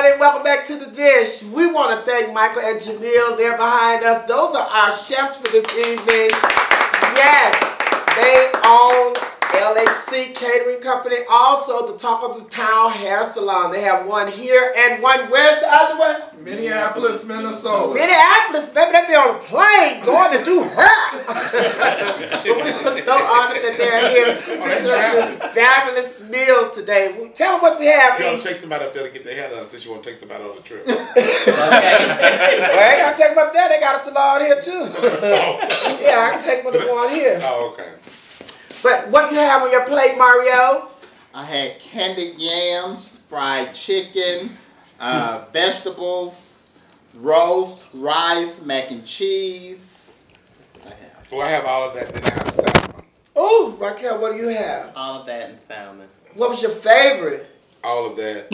everybody. Welcome back to the Dish. We want to thank Michael and Jamil. They're behind us. Those are our chefs for this evening. Yes, they own LHC Catering Company. Also, the Talk of the Town Hair Salon. They have one here and one, where's the other one? Minneapolis, Minnesota. Minneapolis, baby, they be on a plane going to do hair. But we're so honored that they're here. This is this fabulous meal today. Tell them what we have. You want to take somebody up there to get their hair done since you want to take somebody on the trip. Well, I ain't got to take them up there. They got a salon here too. Oh. Yeah, I can take them to go on here. Oh, okay. But what you have on your plate, Mario? I had candied yams, fried chicken, vegetables, roast, rice, mac and cheese. That's what I have. Well, I have all of that, then I have salmon. Oh, Raquel, what do you have? All of that and salmon. What was your favorite? All of that.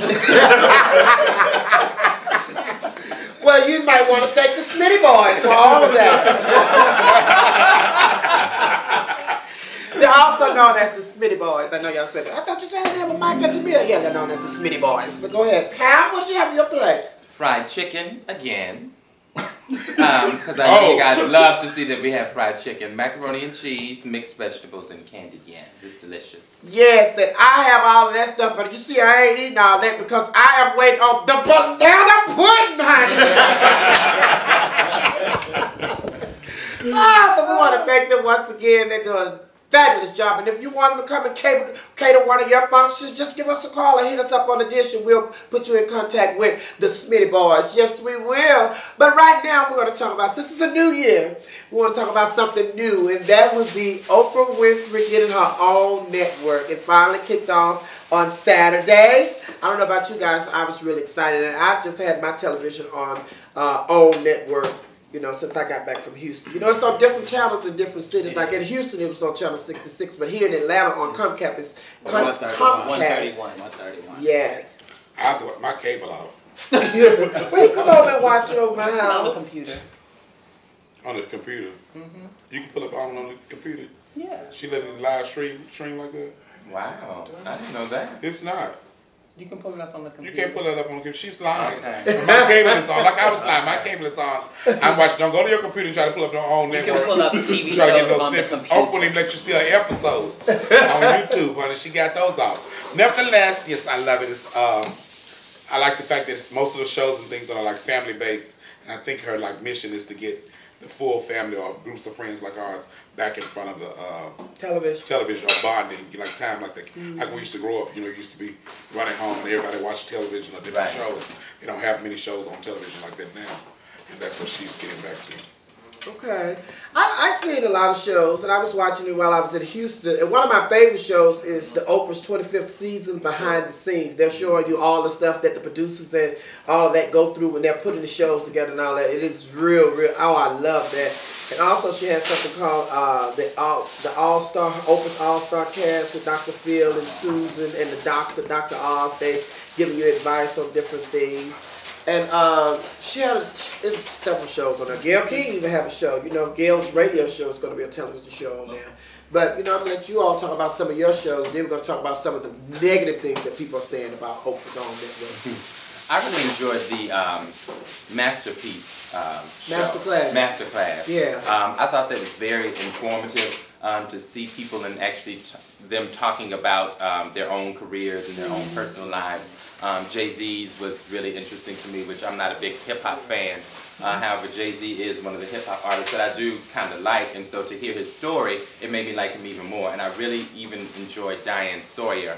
Well, you might want to thank the Smitty Boys for all of that. They're also known as the Smitty Boys. I know y'all said that. I thought you said the name of Mike and Jamil. Yeah, they're known as the Smitty Boys. But go ahead. Pam, what did you have on your plate? Fried chicken again. Because I know you guys love to see that we have fried chicken, macaroni and cheese, mixed vegetables, and candied yams. It's delicious. Yes, and I have all of that stuff, but you see I ain't eating all that because I am waiting on the banana pudding, honey. But we want to thank them once again. They're doing a fabulous job. And if you want them to come and cater one of your functions, just give us a call or hit us up on the Dish and we'll put you in contact with the Smitty Boys. Yes, we will. But right now we're going to talk about, since it's a new year, we want to talk about something new. And that would be Oprah Winfrey getting her own network. It finally kicked off on Saturday. I don't know about you guys, but I was really excited. And I've just had my television on own network, you know, since I got back from Houston. You know, it's on different channels in different cities. Like in Houston, it was on channel 66, but here in Atlanta on Comcast, it's 131. 131. Yes. I have to my cable off. Well, you come over and watch it over my house. On the computer. On the computer? Mm-hmm. You can pull up on the computer? Yeah. She let it live stream like that? Wow. I didn't know that. It's not. You can pull it up on the computer. You can't pull that up on the computer. She's lying. Okay. My cable is on. Like I was lying. My cable is on. I'm watching. Don't go to your computer and try to pull up your own network. You can pull up TV try to get shows those on the snippets. computer. Oprah won't even let you see her episodes on YouTube, honey. She got those off. Nevertheless, yes, I love it. It's, I like the fact that most of the shows and things are like family based, and I think her like mission is to get the full family or groups of friends like ours back in front of the television or bonding, like time like that. Like we used to grow up, you know, you used to be running home and everybody watched television or different shows. They don't have many shows on television like that now, and that's what she's getting back to. Okay. I've seen a lot of shows, and I was watching it while I was in Houston, and one of my favorite shows is the Oprah's 25th season, Behind the Scenes. They're showing you all the stuff that the producers and all of that go through when they're putting the shows together and all that. It is real, oh, I love that. And also she has something called the All-Star, Oprah's All-Star Cast with Dr. Phil and Susan and the Dr. Oz. They giving you advice on different things. And she had several shows on there. Gail King even have a show. You know, Gail's radio show is going to be a television show on there. But, you know, I'm going to let you all talk about some of your shows. Then we're going to talk about some of the negative things that people are saying about Oprah's own network. I really enjoyed the Masterpiece show. Masterclass. Yeah. I thought that was very informative to see people and actually them talking about their own careers and their own personal lives. Jay-Z's was really interesting to me, which I'm not a big hip-hop fan. However, Jay-Z is one of the hip-hop artists that I do kind of like, and so to hear his story, it made me like him even more. And I really even enjoyed Diane Sawyer.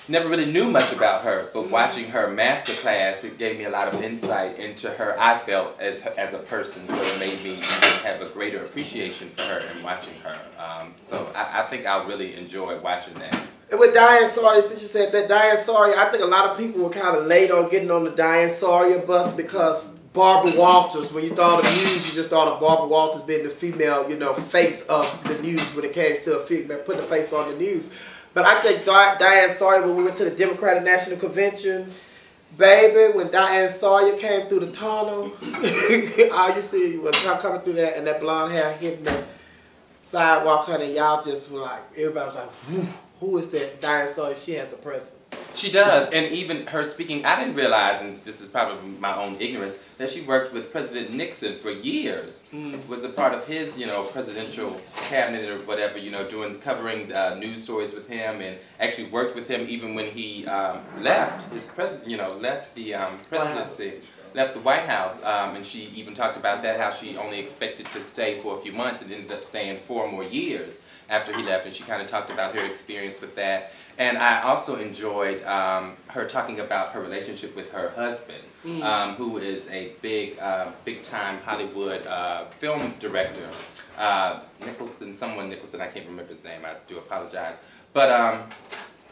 Never really knew much about her, but watching her masterclass, it gave me a lot of insight into her, I felt, as a person, so it made me have a greater appreciation for her and watching her. So I think I'll really enjoy watching that. And with Diane Sawyer, since you said that, Diane Sawyer, I think a lot of people were kind of late on getting on the Diane Sawyer bus because Barbara Walters, when you thought of news, you just thought of Barbara Walters being the female, you know, face of the news when it came to a female, putting a face on the news. But I think Diane Sawyer, when we went to the Democratic National Convention, baby, when Diane Sawyer came through the tunnel, all you see was her coming through that and that blonde hair hitting the sidewalk, honey, y'all just were like, everybody was like, who is that Diane Sawyer? She has a presence. She does, and even her speaking, I didn't realize, and this is probably my own ignorance, that she worked with President Nixon for years. Was a part of his, presidential cabinet or whatever, covering news stories with him, and actually worked with him even when he left his left the presidency. Left the White House, and she even talked about that, how she only expected to stay for a few months and ended up staying 4 more years after he left, and she kind of talked about her experience with that. And I also enjoyed her talking about her relationship with her husband, who is a big-time Hollywood film director. Nicholson, I can't remember his name, I do apologize. But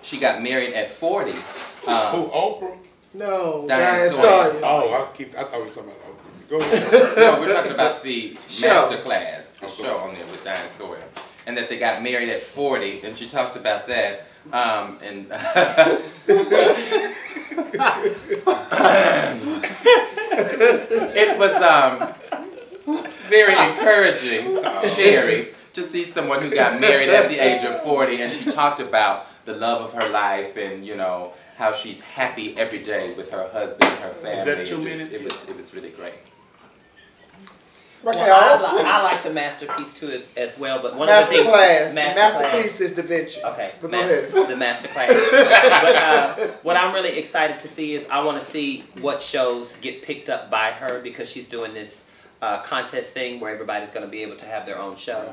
she got married at 40. Who, Oprah? No, Diane Sawyer. Oh, I thought we were talking about Oprah. Go ahead. No, we're talking about the Show. master class, the show on there with Diane Sawyer. And that they got married at 40, and she talked about that. And it was very encouraging, Sherry, to see someone who got married at the age of 40, and she talked about the love of her life and, how she's happy every day with her husband and her family. Is that 2 minutes? It was really great. Okay, Well, I like the masterpiece too as well, but one of the things masterpiece is Da Vinci. Okay, But go ahead. the master class. But what I'm really excited to see is I want to see what shows get picked up by her, because she's doing this contest thing where everybody's going to be able to have their own show.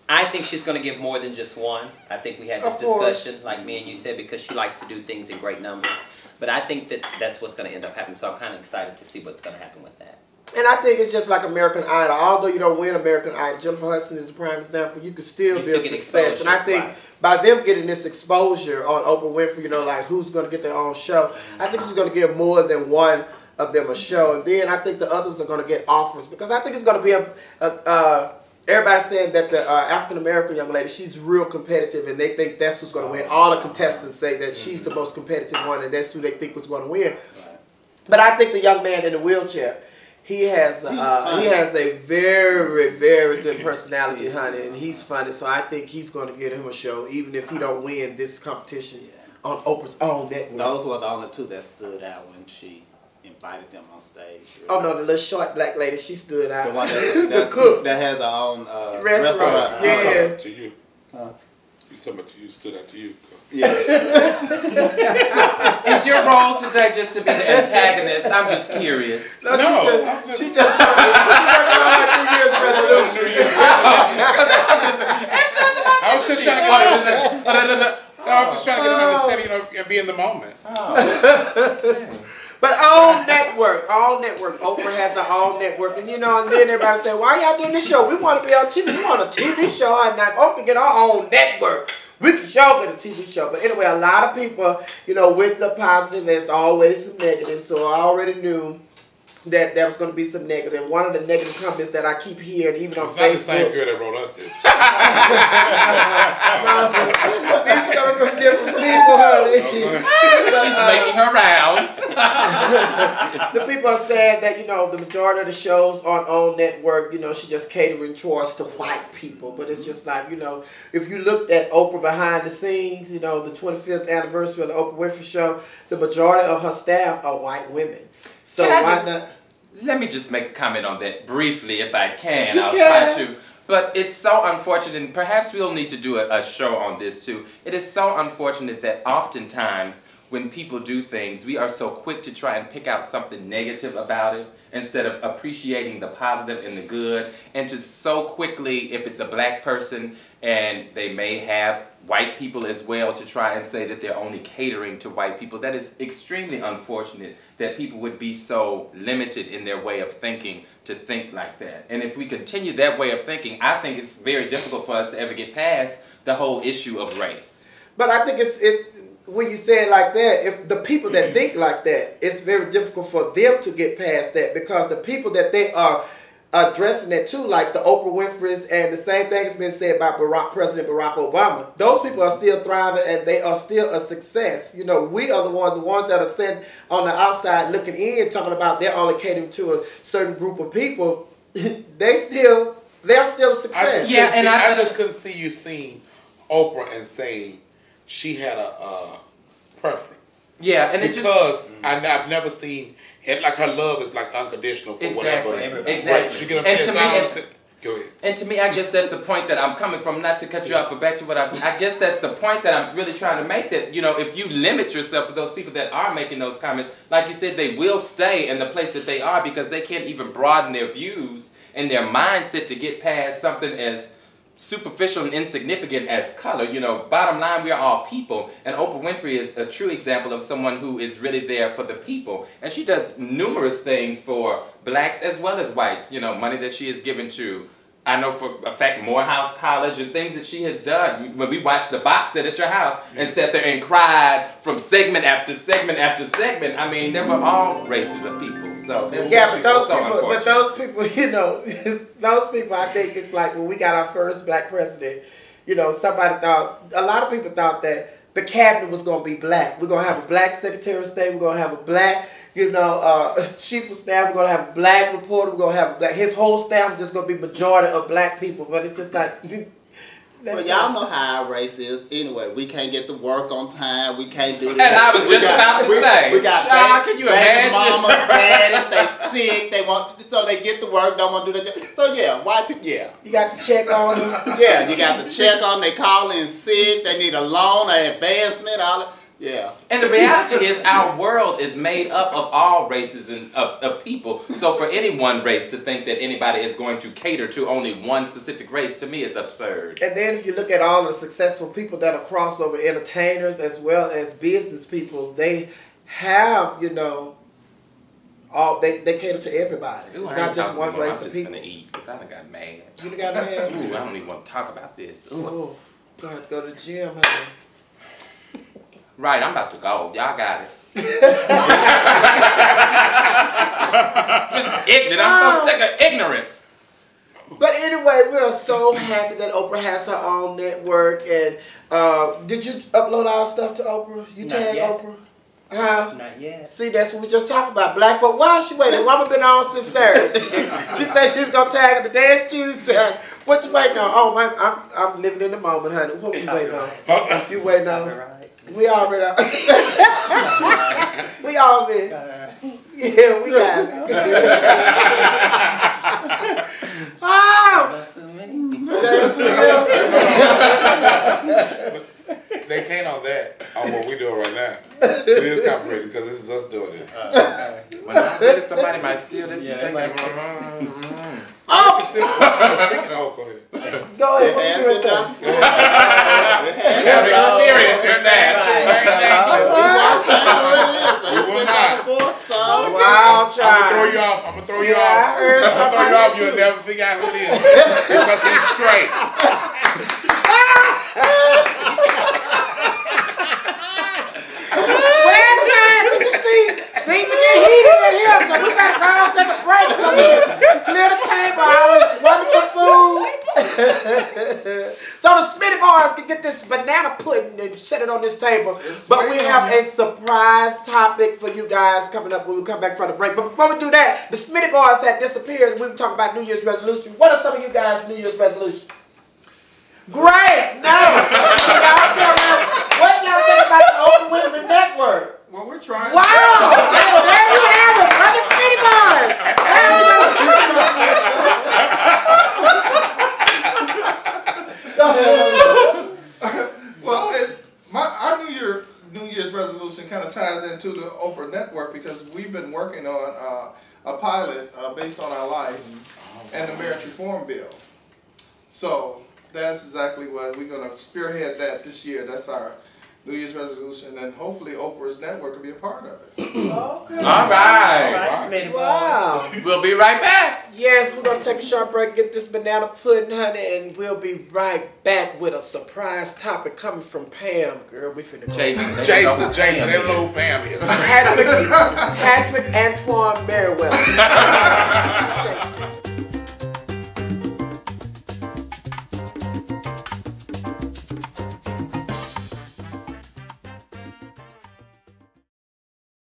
I think she's going to give more than just one. I think we had this discussion, like me and you said, because she likes to do things in great numbers. But I think that's what's going to end up happening, so I'm kind of excited to see what's going to happen with that. And I think it's just like American Idol. Although you don't win American Idol, Jennifer Hudson is a prime example. You can still be a success. And I think by them getting this exposure on Oprah Winfrey, like who's going to get their own show, I think she's going to give more than one of them a show. And then I think the others are going to get offers, because I think it's going to be everybody's saying that the African-American young lady, she's real competitive, and they think that's who's going to win. All the contestants say that she's the most competitive one, and that's who they think was going to win. But I think the young man in the wheelchair, he has a very, very good personality, honey, and he's funny. So I think he's going to get him a show, even if he don't win this competition on Oprah's own network. Those were the only two that stood out when she invited them on stage. Oh no, the little short black lady, she stood out. The one the cook that has her own restaurant. Yeah. To you. You talking about you stood out to you. Yeah. Is your role today just to be the antagonist? I'm just curious. She just worked on like 3 years resolution. I was just trying to get I'm just trying to get an understanding, and be in the moment. But all network. Oprah has her own network, and and then everybody say, "Why y'all doing this show? We want to be on TV. We want a TV show, and now Oprah get our own network. We can show get a TV show." But anyway, a lot of people, with the positive, there's always some negative. So I already knew that there was going to be some negative. One of the negative comments that I keep hearing, even on Facebook. It's not the same girl that wrote us this. These coming from different people, honey. She's making her rounds. The people are saying that, the majority of the shows on network, she just catering towards to white people. But it's just like, if you looked at Oprah behind the scenes, the 25th anniversary of the Oprah Winfrey Show, the majority of her staff are white women. So why not? Let me just make a comment on that briefly, if I can. I'll try to. But it's so unfortunate, and perhaps we'll need to do a show on this too. It is so unfortunate that oftentimes when people do things, we are so quick to try and pick out something negative about it instead of appreciating the positive and the good, and to so quickly, if it's a black person and they may have white people as well, to try and say that they're only catering to white people. That is extremely unfortunate that people would be so limited in their way of thinking to think like that. And if we continue that way of thinking, I think it's very difficult for us to ever get past the whole issue of race. But I think when you say it like that, if the people that think like that, it's very difficult for them to get past that, because the people that they are addressing it to, like the Oprah Winfrey's, and the same thing has been said by President Barack Obama. Those people are still thriving, and they are still a success. We are the ones that are sitting on the outside looking in, talking about they're only catering to a certain group of people. They're still a success. I just couldn't see you seeing Oprah and saying she had a preference. Yeah, and because I've never seen it like her love is like unconditional for whatever. Exactly. She get upset. Go ahead. And to me, I guess that's the point that I'm coming from. Not to cut you off, but back to what I guess that's the point that I'm really trying to make. That if you limit yourself for those people that are making those comments, like you said, they will stay in the place that they are because they can't even broaden their views and their mindset to get past something as superficial and insignificant as color. Bottom line, we are all people, and Oprah Winfrey is a true example of someone who is really there for the people, and she does numerous things for blacks as well as whites. Money that she has given to, I know for a fact, Morehouse College and things that she has done. When we watched the box set at your house and sat there and cried from segment after segment after segment, I mean, there were all races of people. So yeah, but those people, those people, I think it's like when we got our first black president, a lot of people thought that the cabinet was going to be black. We're going to have a black Secretary of State. We're going to have a black, chief of staff. We're going to have a black reporter. We're going to have a black. His whole staff is just going to be majority of black people. But it's just like... Well, y'all know how our race is. Anyway, we can't get to work on time. We can't do this. And I was just about to say, we got can you imagine? Mamas, daddies, they sick. So they get to work, don't want to do that. So yeah, white people, yeah. You got to check on them. Yeah, you got to check on them. They call in sick. They need a loan, an advancement, all that. Yeah. And the reality is our world is made up of all races and of people. So for any one race to think that anybody is going to cater to only one specific race, to me, is absurd. And then if you look at all the successful people that are crossover entertainers as well as business people, they have, they cater to everybody. Ooh, it's not just one race of people. I'm just going to eat because I done got mad. You done got mad? Ooh, I don't even want to talk about this. Ooh. Oh, go ahead, go to the gym, honey. Right, I'm about to go. Y'all got it. Just ignorant. I'm so sick of ignorance. But anyway, we are so happy that Oprah has her own network. And did you upload our stuff to Oprah? You tagged Oprah? Huh? Not yet. See, that's what we just talked about. Black folk. Why is she waiting? Mama been on since Saturday. She said she was going to tag the dance Tuesday. What you waiting on? Oh, I'm living in the moment, honey. What you waiting on? You waiting on? We already are. We all in. Yeah, we got it. They can't on that, on what we doing right now. It is copyrighted because this is us doing it. When I did it, somebody might steal this and take it. Speaking of, go ahead. Go ahead. What you doing, sir? Have experience in that. We will not. Wow, I'm gonna throw you off. I'm gonna throw you off. You'll never figure out who it is because it's straight. Things are getting heated in here, so we gotta go and take a break so we can clear the table, all this wonderful food. So the Smitty Boys can get this banana pudding and set it on this table. But we have a surprise topic for you guys coming up when we come back from the break. But before we do that, the Smitty Boys had disappeared. We were talking about New Year's resolution. What are some of you guys' New Year's resolutions? Great! No! Y'all tell me, what y'all think about the Oprah Winfrey Network? Well, we're trying. Wow! There you have it! Brother Smitty Boys! Well, our New Year's resolution kind of ties into the Oprah Network because we've been working on a pilot based on our life and the marriage reform bill. So that's exactly what we're going to spearhead that this year. That's our New Year's resolution, and hopefully Oprah's network will be a part of it. Okay. All right. Wow. We'll be right back. Yes, we're going to take a short break, get this banana pudding, honey, and we'll be right back with a surprise topic coming from Pam. Girl, we finna go. Jason, they don't know who Pam is. Patrick Antoine Merriweather.